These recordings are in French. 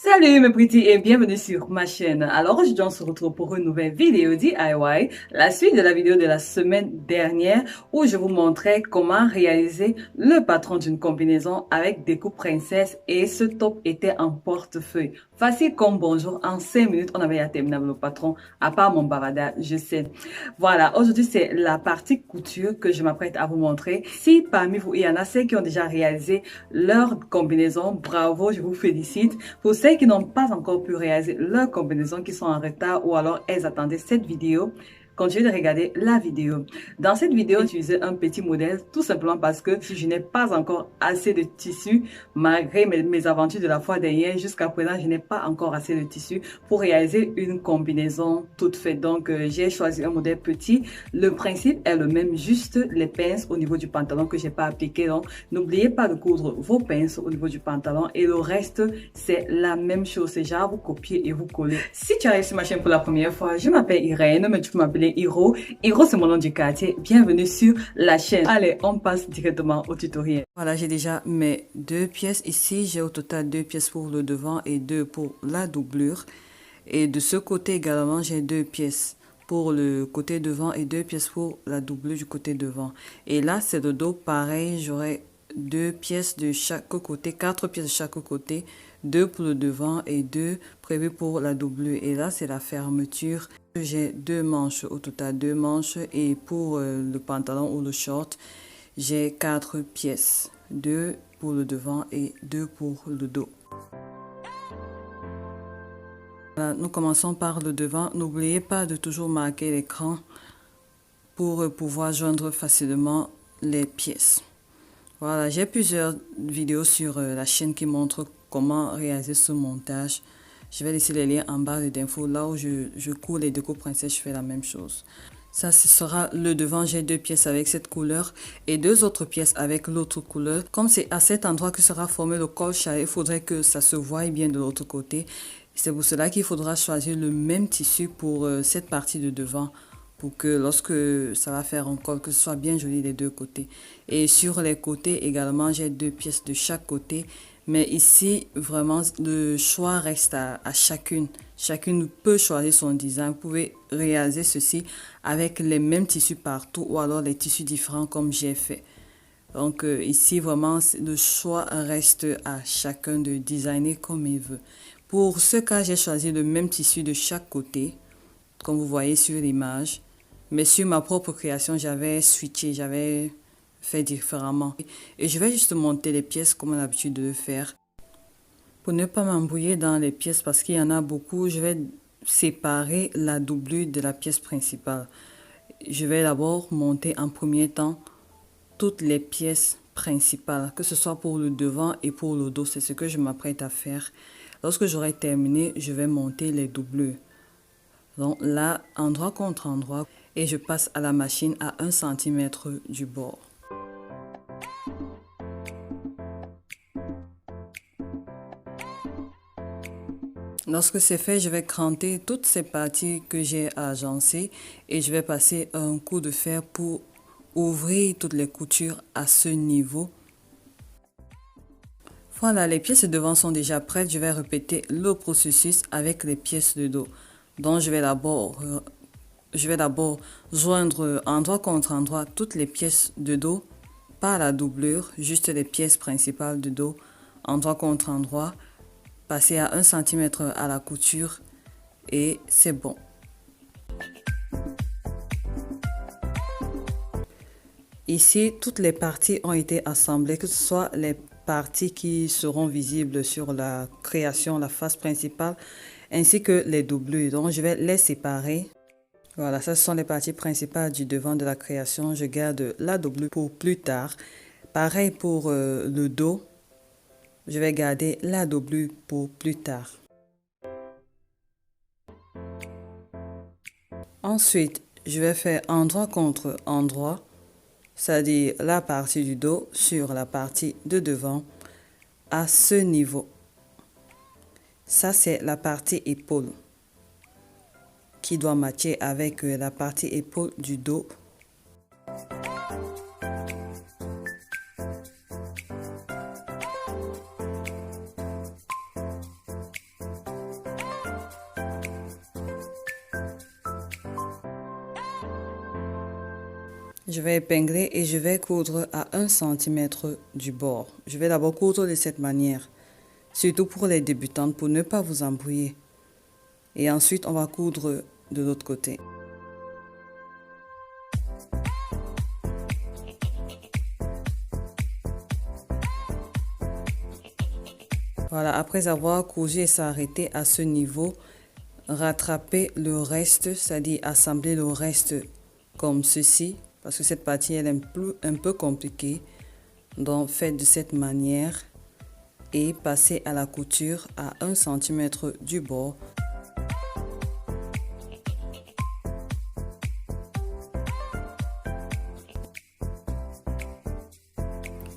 Salut mes petits et bienvenue sur ma chaîne. Alors aujourd'hui on se retrouve pour une nouvelle vidéo DIY, la suite de la vidéo de la semaine dernière où je vous montrais comment réaliser le patron d'une combinaison avec découpe princesse et ce top était en portefeuille. Facile comme bonjour, en 5 minutes on avait terminé le patron, à part mon bavardage, je sais. Voilà, aujourd'hui c'est la partie couture que je m'apprête à vous montrer. Si parmi vous il y en a ceux qui ont déjà réalisé leur combinaison, bravo, je vous félicite. Pour ceux qui n'ont pas encore pu réaliser leur combinaison, qui sont en retard ou alors elles attendaient cette vidéo, continuez de regarder la vidéo. Dans cette vidéo, j'utilisais un petit modèle tout simplement parce que je n'ai pas encore assez de tissu malgré mes aventures de la fois dernière. Jusqu'à présent, je n'ai pas encore assez de tissu pour réaliser une combinaison toute faite. Donc, j'ai choisi un modèle petit. Le principe est le même, juste les pinces au niveau du pantalon que j'ai pas appliqué. Donc, n'oubliez pas de coudre vos pinces au niveau du pantalon et le reste, c'est la même chose. C'est genre vous copiez et vous collez. Si tu arrives sur ma chaîne pour la première fois, je m'appelle Irène, mais tu peux m'appeler Hiro. Hiro, c'est mon nom du quartier. Bienvenue sur la chaîne. Allez, on passe directement au tutoriel. Voilà, j'ai déjà mes deux pièces. Ici, j'ai au total 2 pièces pour le devant et 2 pour la doublure. Et de ce côté également, j'ai 2 pièces pour le côté devant et 2 pièces pour la doublure du côté devant. Et là, c'est le dos pareil. J'aurai 2 pièces de chaque côté, 4 pièces de chaque côté, 2 pour le devant et 2 prévues pour la doublure. Et là, c'est la fermeture. J'ai 2 manches, au total 2 manches. Et pour le pantalon ou le short, j'ai 4 pièces, 2 pour le devant et 2 pour le dos. Voilà, nous commençons par le devant. N'oubliez pas de toujours marquer l'écran pour pouvoir joindre facilement les pièces. Voilà, j'ai plusieurs vidéos sur la chaîne qui montrent comment réaliser ce montage. Je vais laisser les liens en barre d'infos. Là où je cours les découpes princesse, je fais la même chose. Ça, ce sera le devant. J'ai 2 pièces avec cette couleur et 2 autres pièces avec l'autre couleur. Comme c'est à cet endroit que sera formé le col charré, il faudrait que ça se voie bien de l'autre côté. C'est pour cela qu'il faudra choisir le même tissu pour cette partie de devant, pour que lorsque ça va faire un col, que ce soit bien joli des deux côtés. Et sur les côtés également, j'ai 2 pièces de chaque côté. Mais ici, vraiment, le choix reste à chacune. Chacune peut choisir son design. Vous pouvez réaliser ceci avec les mêmes tissus partout ou alors les tissus différents comme j'ai fait. Donc ici, vraiment, le choix reste à chacun de designer comme il veut. Pour ce cas, j'ai choisi le même tissu de chaque côté, comme vous voyez sur l'image. Mais sur ma propre création, j'avais switché, j'avais fait différemment. Et je vais juste monter les pièces comme on a l'habitude de le faire. Pour ne pas m'embrouiller dans les pièces, parce qu'il y en a beaucoup, je vais séparer la doublure de la pièce principale. Je vais d'abord monter en premier temps toutes les pièces principales, que ce soit pour le devant et pour le dos. C'est ce que je m'apprête à faire. Lorsque j'aurai terminé, je vais monter les doublures. Donc là, endroit contre endroit, et je passe à la machine à 1 cm du bord. Lorsque c'est fait, je vais cranter toutes ces parties que j'ai agencées et je vais passer un coup de fer pour ouvrir toutes les coutures à ce niveau. Voilà, les pièces de devant sont déjà prêtes. Je vais répéter le processus avec les pièces de dos. Donc, je vais d'abord joindre endroit contre endroit toutes les pièces de dos, pas la doublure, juste les pièces principales de dos, endroit contre endroit, passer à 1 cm à la couture et c'est bon. Ici, toutes les parties ont été assemblées, que ce soit les parties qui seront visibles sur la création, la face principale, ainsi que les doublures. Donc, je vais les séparer. Voilà, ça ce sont les parties principales du devant de la création. Je garde la doublure pour plus tard. Pareil pour le dos. Je vais garder la doublure pour plus tard. Ensuite, je vais faire endroit contre endroit, c'est-à-dire la partie du dos sur la partie de devant à ce niveau. Ça, c'est la partie épaule qui doit matcher avec la partie épaule du dos. Je vais épingler et je vais coudre à 1 cm du bord. Je vais d'abord coudre de cette manière, surtout pour les débutantes, pour ne pas vous embrouiller. Et ensuite, on va coudre de l'autre côté. Voilà, après avoir cousu et s'arrêter à ce niveau, rattraper le reste, c'est-à-dire assembler le reste comme ceci, parce que cette partie elle est un peu compliquée. Donc faites de cette manière et passez à la couture à 1 cm du bord.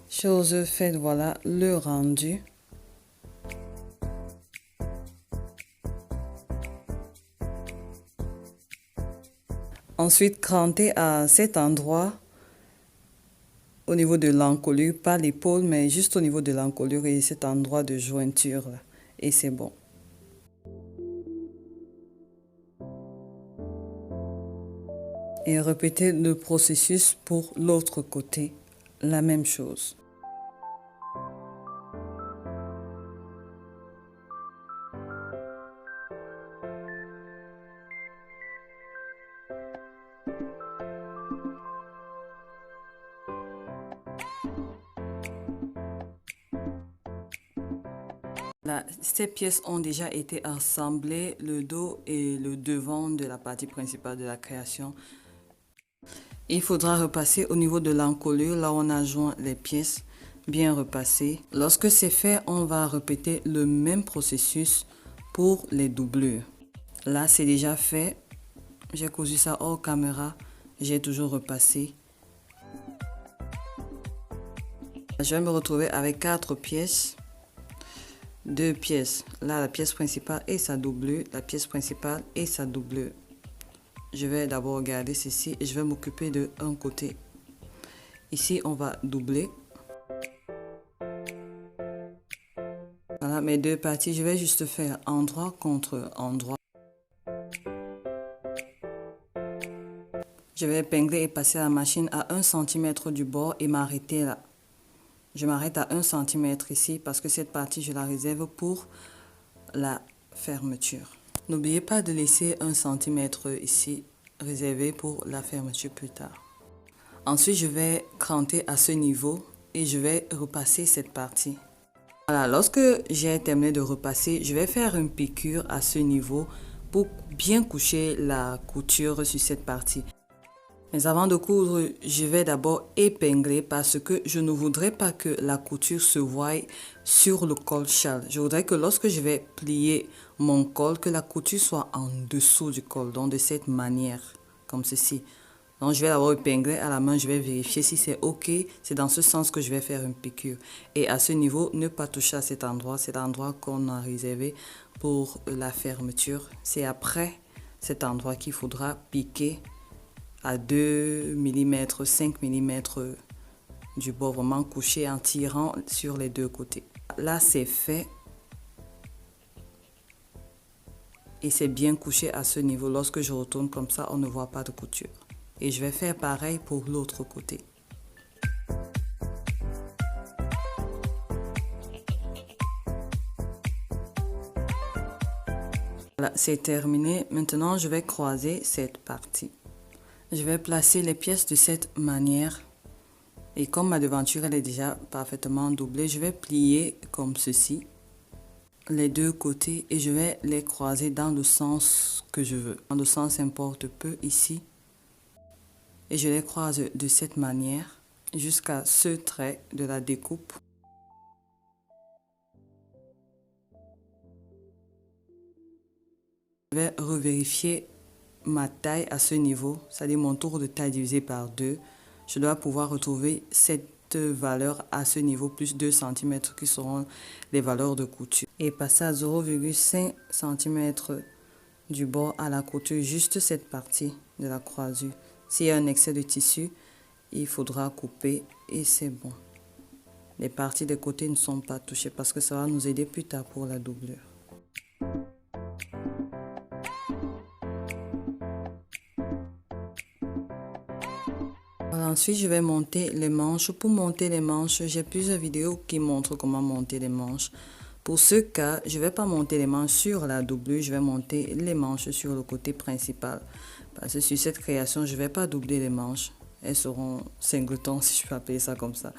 Chose faite, voilà le rendu. Ensuite, crantez à cet endroit au niveau de l'encolure, pas l'épaule, mais juste au niveau de l'encolure et cet endroit de jointure là. Et c'est bon. Et répétez le processus pour l'autre côté, la même chose. Là, ces pièces ont déjà été assemblées, le dos et le devant de la partie principale de la création. Il faudra repasser au niveau de l'encolure, là où on a joint les pièces, bien repasser. Lorsque c'est fait, on va répéter le même processus pour les doublures. Là, c'est déjà fait. J'ai cousu ça hors caméra. J'ai toujours repassé. Je vais me retrouver avec 4 pièces. 2 pièces. Là, la pièce principale et sa doublure. La pièce principale et sa doublure. Je vais d'abord garder ceci et je vais m'occuper de un côté. Ici, on va doubler. Voilà mes 2 parties. Je vais juste faire endroit contre endroit. Je vais épingler et passer la machine à 1 cm du bord et m'arrêter là. Je m'arrête à 1 cm ici parce que cette partie, je la réserve pour la fermeture. N'oubliez pas de laisser 1 cm ici réservé pour la fermeture plus tard. Ensuite, je vais cranter à ce niveau et je vais repasser cette partie. Voilà, lorsque j'ai terminé de repasser, je vais faire une piqûre à ce niveau pour bien coucher la couture sur cette partie. Mais avant de coudre, je vais d'abord épingler parce que je ne voudrais pas que la couture se voie sur le col châle. Je voudrais que lorsque je vais plier mon col, que la couture soit en dessous du col, donc de cette manière, comme ceci. Donc je vais d'abord épingler à la main, je vais vérifier si c'est ok. C'est dans ce sens que je vais faire une piqûre. Et à ce niveau, ne pas toucher à cet endroit qu'on a réservé pour la fermeture. C'est après cet endroit qu'il faudra piquer à 2 mm, 5 mm du bord, vraiment couché en tirant sur les 2 côtés. Là, c'est fait. Et c'est bien couché à ce niveau. Lorsque je retourne comme ça, on ne voit pas de couture. Et je vais faire pareil pour l'autre côté. Voilà, c'est terminé. Maintenant, je vais croiser cette partie. Je vais placer les pièces de cette manière. Et comme ma devanture elle est déjà parfaitement doublée, je vais plier comme ceci les 2 côtés et je vais les croiser dans le sens que je veux. Dans le sens importe peu ici. Et je les croise de cette manière jusqu'à ce trait de la découpe. Je vais revérifier ma taille à ce niveau, c'est-à-dire mon tour de taille divisé par 2. Je dois pouvoir retrouver cette valeur à ce niveau, plus 2 cm qui seront les valeurs de couture. Et passer à 0,5 cm du bord à la couture, juste cette partie de la croisure. S'il y a un excès de tissu, il faudra couper et c'est bon. Les parties des côtés ne sont pas touchées parce que ça va nous aider plus tard pour la doublure. Voilà, Ensuite, je vais monter les manches. Pour monter les manches, j'ai plusieurs vidéos qui montrent comment monter les manches. Pour ce cas, je ne vais pas monter les manches sur la doublure, je vais monter les manches sur le côté principal. Parce que sur cette création, je ne vais pas doubler les manches. Elles seront singletons, si je peux appeler ça comme ça.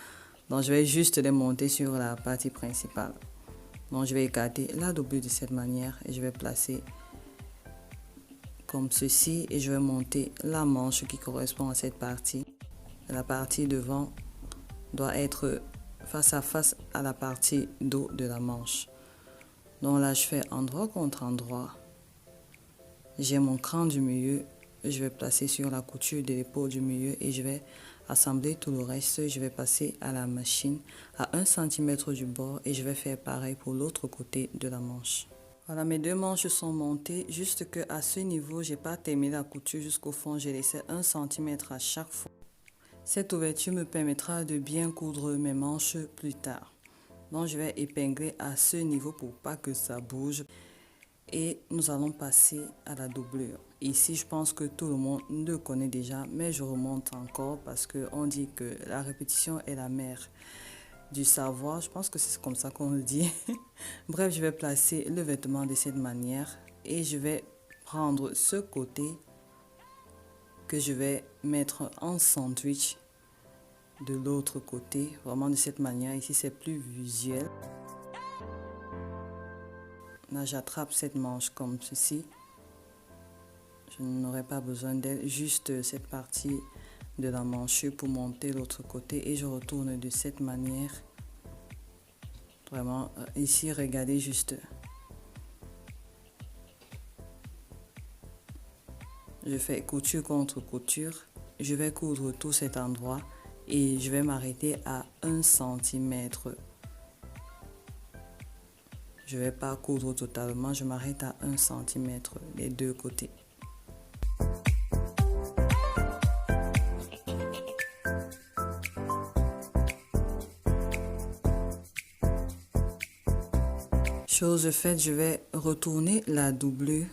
Donc, je vais juste les monter sur la partie principale. Donc, je vais écarter la doublure de cette manière et je vais placer comme ceci et je vais monter la manche qui correspond à cette partie. La partie devant doit être face à face à la partie dos de la manche. Donc là, je fais endroit contre endroit. J'ai mon cran du milieu. Je vais placer sur la couture de l'épaule du milieu et je vais assembler tout le reste. Je vais passer à la machine à 1 cm du bord et je vais faire pareil pour l'autre côté de la manche. Voilà, mes deux manches sont montées, juste que à ce niveau, j'ai pas terminé la couture jusqu'au fond. J'ai laissé 1 cm à chaque fois. Cette ouverture me permettra de bien coudre mes manches plus tard. Donc, je vais épingler à ce niveau pour pas que ça bouge. Et nous allons passer à la doublure. Ici, je pense que tout le monde le connaît déjà, mais je remonte encore parce qu'on dit que la répétition est la mère du savoir. Je pense que c'est comme ça qu'on le dit. Bref, je vais placer le vêtement de cette manière et je vais prendre ce côté que je vais mettre en sandwich de l'autre côté, vraiment de cette manière. Ici, c'est plus visuel. Là, j'attrape cette manche comme ceci. Je n'aurai pas besoin d'elle, juste cette partie de la manche pour monter l'autre côté et je retourne de cette manière. Vraiment, ici, regardez juste. Je fais couture contre couture. Je vais coudre tout cet endroit et je vais m'arrêter à 1 cm. Je ne vais pas coudre totalement, je m'arrête à 1 cm les deux côtés. Chose faite, je vais retourner la doublure.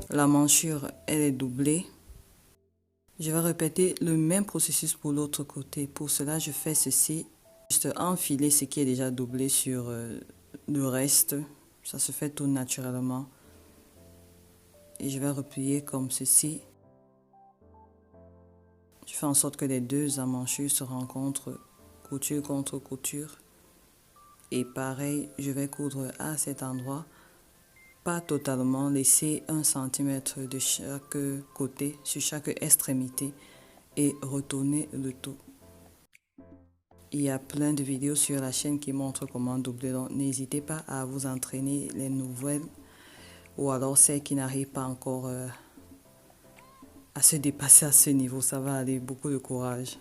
La manchure, elle est doublée. Je vais répéter le même processus pour l'autre côté. Pour cela, je fais ceci. Juste enfiler ce qui est déjà doublé sur le reste. Ça se fait tout naturellement. Et je vais replier comme ceci. Je fais en sorte que les deux emmanchures se rencontrent, couture contre couture. Et pareil, je vais coudre à cet endroit. Pas totalement, laisser 1 cm de chaque côté, sur chaque extrémité et retourner le tout. Il y a plein de vidéos sur la chaîne qui montrent comment doubler, donc n'hésitez pas à vous entraîner les nouvelles ou alors celles qui n'arrivent pas encore à se dépasser à ce niveau. Ça va aller, beaucoup de courage.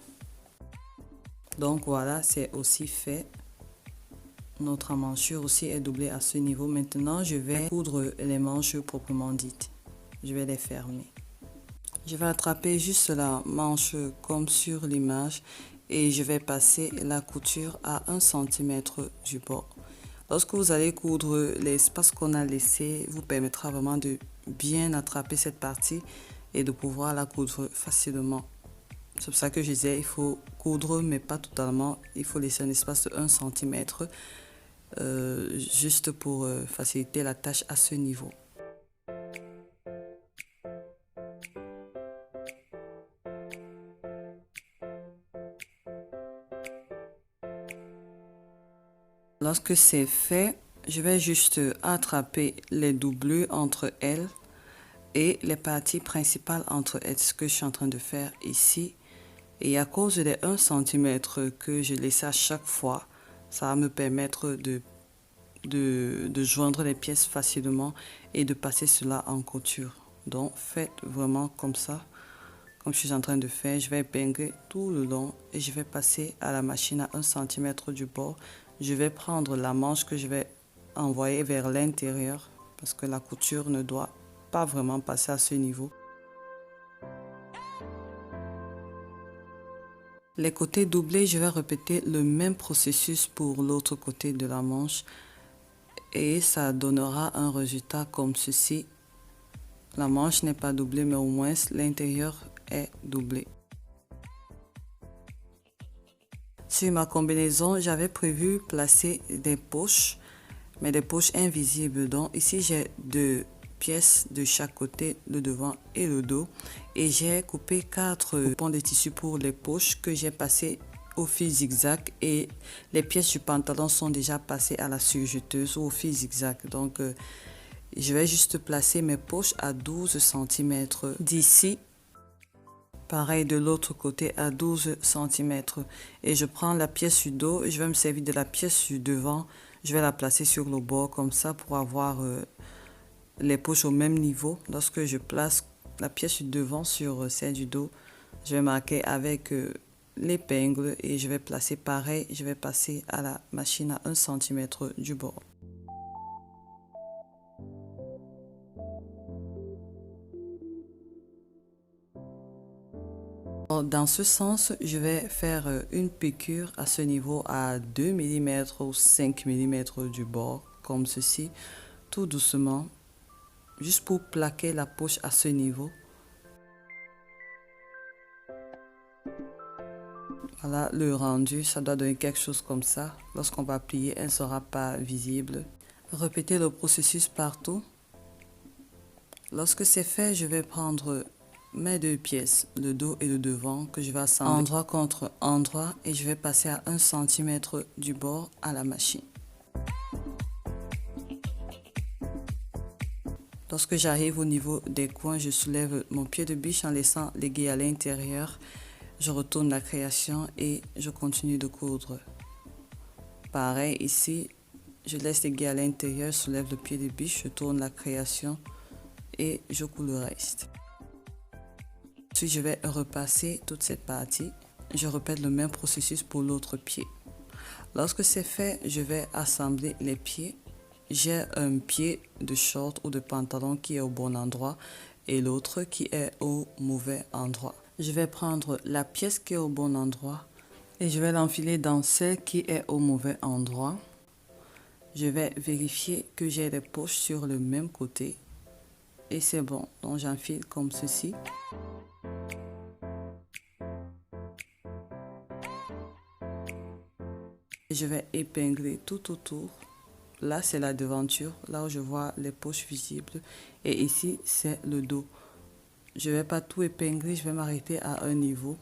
Donc voilà, c'est aussi fait. Notre emmanchure aussi est doublée à ce niveau. Maintenant, je vais coudre les manches proprement dites. Je vais les fermer. Je vais attraper juste la manche comme sur l'image et je vais passer la couture à 1 cm du bord. Lorsque vous allez coudre, l'espace qu'on a laissé vous permettra vraiment de bien attraper cette partie et de pouvoir la coudre facilement. C'est pour ça que je disais, il faut coudre mais pas totalement. Il faut laisser un espace de 1 cm. Juste pour faciliter la tâche à ce niveau. Lorsque c'est fait, je vais juste attraper les doublures entre elles et les parties principales entre elles, ce que je suis en train de faire ici. Et à cause des 1 cm que je laisse à chaque fois, ça va me permettre de joindre les pièces facilement et de passer cela en couture. Donc faites vraiment comme ça, comme je suis en train de faire. Je vais épingler tout le long et je vais passer à la machine à 1 cm du bord. Je vais prendre la manche que je vais envoyer vers l'intérieur parce que la couture ne doit pas vraiment passer à ce niveau. Les côtés doublés, je vais répéter le même processus pour l'autre côté de la manche. et ça donnera un résultat comme ceci. La manche n'est pas doublée, mais au moins l'intérieur est doublé. Sur ma combinaison, j'avais prévu placer des poches, mais des poches invisibles. Donc ici, j'ai 2 pièces de chaque côté, le devant et le dos. Et j'ai coupé 4 pans de tissu pour les poches que j'ai passé au fil zigzag. Et les pièces du pantalon sont déjà passées à la surjeteuse ou au fil zigzag. Donc je vais juste placer mes poches à 12 cm d'ici. Pareil de l'autre côté à 12 cm. Et je prends la pièce du dos et je vais me servir de la pièce du devant. Je vais la placer sur le bord comme ça pour avoir les poches au même niveau. Lorsque je place la pièce du devant sur celle du dos, je vais marquer avec l'épingle et je vais placer pareil. Je vais passer à la machine à 1 cm du bord. Dans ce sens, je vais faire une piqûre à ce niveau à 2 mm ou 5 mm du bord, comme ceci, tout doucement, juste pour plaquer la poche à ce niveau. Voilà le rendu, ça doit donner quelque chose comme ça. Lorsqu'on va plier, elle ne sera pas visible. Répétez le processus partout. Lorsque c'est fait, je vais prendre mes 2 pièces, le dos et le devant, que je vais assembler endroit contre endroit et je vais passer à 1 cm du bord à la machine. Lorsque j'arrive au niveau des coins, je soulève mon pied de biche en laissant l'aiguille à l'intérieur. Je retourne la création et je continue de coudre. Pareil ici, je laisse l'aiguille à l'intérieur, soulève le pied de biche, je tourne la création et je couds le reste. Ensuite, je vais repasser toute cette partie. Je répète le même processus pour l'autre pied. Lorsque c'est fait, je vais assembler les pieds. J'ai un pied de short ou de pantalon qui est au bon endroit et l'autre qui est au mauvais endroit. Je vais prendre la pièce qui est au bon endroit et je vais l'enfiler dans celle qui est au mauvais endroit. Je vais vérifier que j'ai les poches sur le même côté et c'est bon. Donc j'enfile comme ceci. Je vais épingler tout autour. Là, c'est la devanture, là où je vois les poches visibles. Et ici, c'est le dos. Je ne vais pas tout épingler, je vais m'arrêter à un niveau.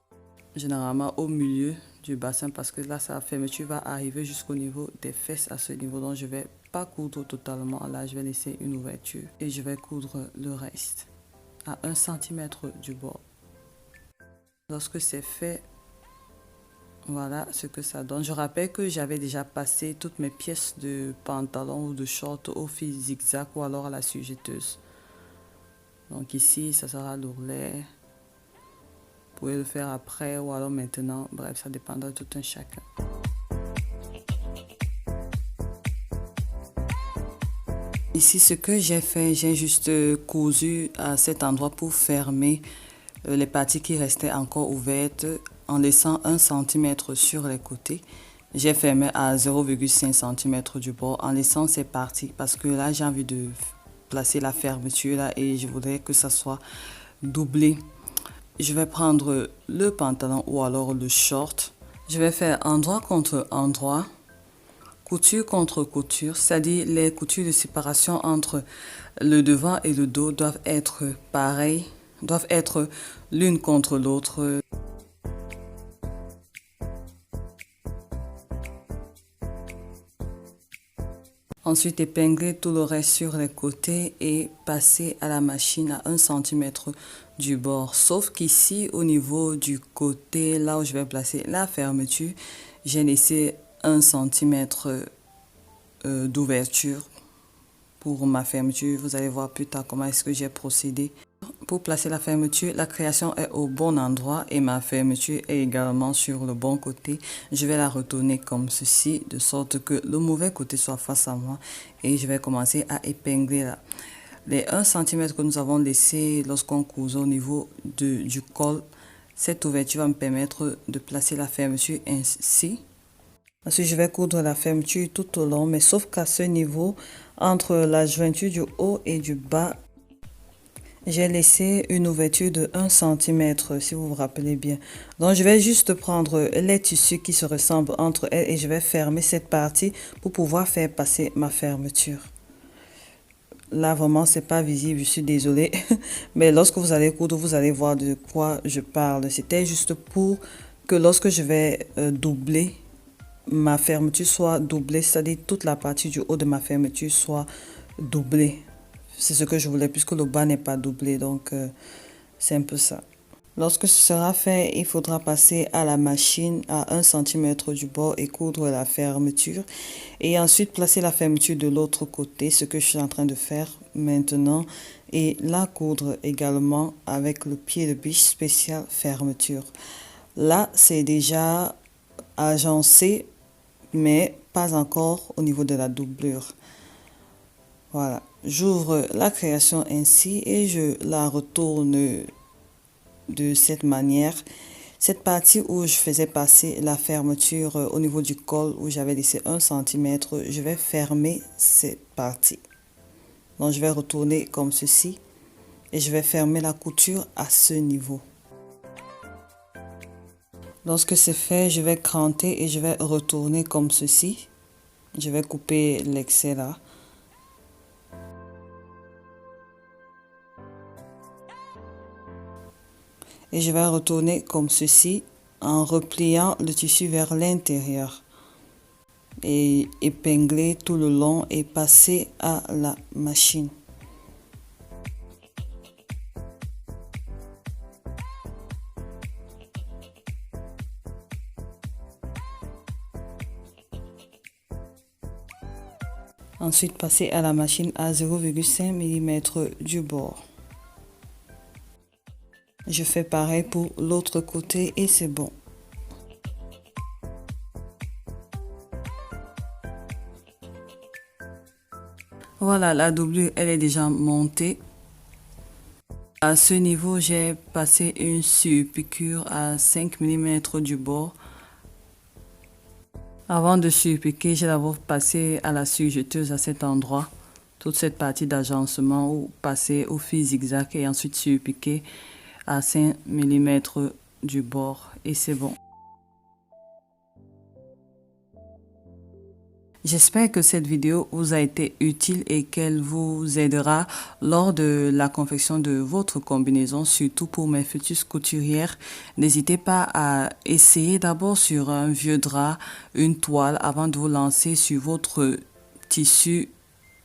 Généralement au milieu du bassin parce que là, sa fermeture va arriver jusqu'au niveau des fesses à ce niveau. Donc, je ne vais pas coudre totalement. Là, je vais laisser une ouverture et je vais coudre le reste à 1 cm du bord. Lorsque c'est fait, voilà ce que ça donne. Je rappelle que j'avais déjà passé toutes mes pièces de pantalon ou de short au fil zigzag ou alors à la surjeteuse. Donc ici, ça sera l'ourlet. Vous pouvez le faire après ou alors maintenant. Bref, ça dépendra de tout un chacun. Ici, ce que j'ai fait, j'ai juste cousu à cet endroit pour fermer les parties qui restaient encore ouvertes en laissant 1 cm sur les côtés. J'ai fermé à 0,5 cm du bord en laissant ces parties parce que là j'ai envie de placer la fermeture là et je voudrais que ça soit doublé. Je vais prendre le pantalon ou alors le short. Je vais faire endroit contre endroit, couture contre couture, c'est-à-dire les coutures de séparation entre le devant et le dos doivent être pareilles, doivent être l'une contre l'autre. Ensuite, épingler tout le reste sur les côtés et passer à la machine à 1 cm du bord. Sauf qu'ici, au niveau du côté, là où je vais placer la fermeture, j'ai laissé 1 cm d'ouverture pour ma fermeture. Vous allez voir plus tard comment est-ce que j'ai procédé. Pour placer la fermeture, la création est au bon endroit et ma fermeture est également sur le bon côté. Je vais la retourner comme ceci, de sorte que le mauvais côté soit face à moi. Et je vais commencer à épingler là. Les 1 cm que nous avons laissé lorsqu'on cousait au niveau du col, cette ouverture va me permettre de placer la fermeture ainsi. Ensuite, je vais coudre la fermeture tout au long, mais sauf qu'à ce niveau, entre la jointure du haut et du bas, j'ai laissé une ouverture de 1 cm, si vous vous rappelez bien. Donc, je vais juste prendre les tissus qui se ressemblent entre elles et je vais fermer cette partie pour pouvoir faire passer ma fermeture. Là, vraiment, c'est pas visible, je suis désolée. Mais lorsque vous allez coudre, vous allez voir de quoi je parle. C'était juste pour que lorsque je vais doubler, ma fermeture soit doublée, c'est-à-dire toute la partie du haut de ma fermeture soit doublée. C'est ce que je voulais puisque le bas n'est pas doublé, donc c'est un peu ça. Lorsque ce sera fait, il faudra passer à la machine à 1 cm du bord et coudre la fermeture. Et ensuite placer la fermeture de l'autre côté, ce que je suis en train de faire maintenant. Et la coudre également avec le pied de biche spécial fermeture. Là, c'est déjà agencé, mais pas encore au niveau de la doublure. Voilà, j'ouvre la création ainsi et je la retourne de cette manière. Cette partie où je faisais passer la fermeture au niveau du col, où j'avais laissé 1 cm, je vais fermer cette partie. Donc je vais retourner comme ceci et je vais fermer la couture à ce niveau. Lorsque c'est fait, je vais cranter et je vais retourner comme ceci. Je vais couper l'excès là. Et je vais retourner comme ceci en repliant le tissu vers l'intérieur et épingler tout le long et passer à la machine. Ensuite, passer à la machine à 0,5 mm du bord. Je fais pareil pour l'autre côté et c'est bon. Voilà, la doublure, elle est déjà montée. À ce niveau, j'ai passé une surpiqûre à 5 mm du bord. Avant de surpiquer, j'ai d'abord passé à la surjeteuse à cet endroit. Toute cette partie d'agencement ou passer au fil zigzag et ensuite surpiquer à 5 mm du bord et c'est bon. J'espère que cette vidéo vous a été utile et qu'elle vous aidera lors de la confection de votre combinaison, surtout pour mes futures couturières. N'hésitez pas à essayer d'abord sur un vieux drap, une toile, avant de vous lancer sur votre tissu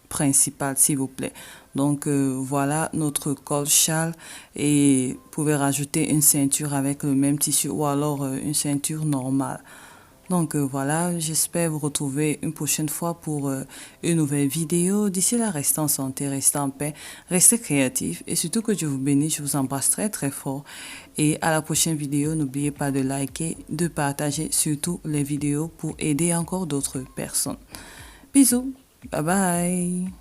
principal, s'il vous plaît. Donc voilà notre col châle et vous pouvez rajouter une ceinture avec le même tissu ou alors une ceinture normale. Donc voilà, j'espère vous retrouver une prochaine fois pour une nouvelle vidéo. D'ici là, restez en santé, restez en paix, restez créatifs et surtout que Dieu vous bénisse. Je vous embrasse très très fort. Et à la prochaine vidéo, n'oubliez pas de liker, de partager surtout les vidéos pour aider encore d'autres personnes. Bisous, bye bye.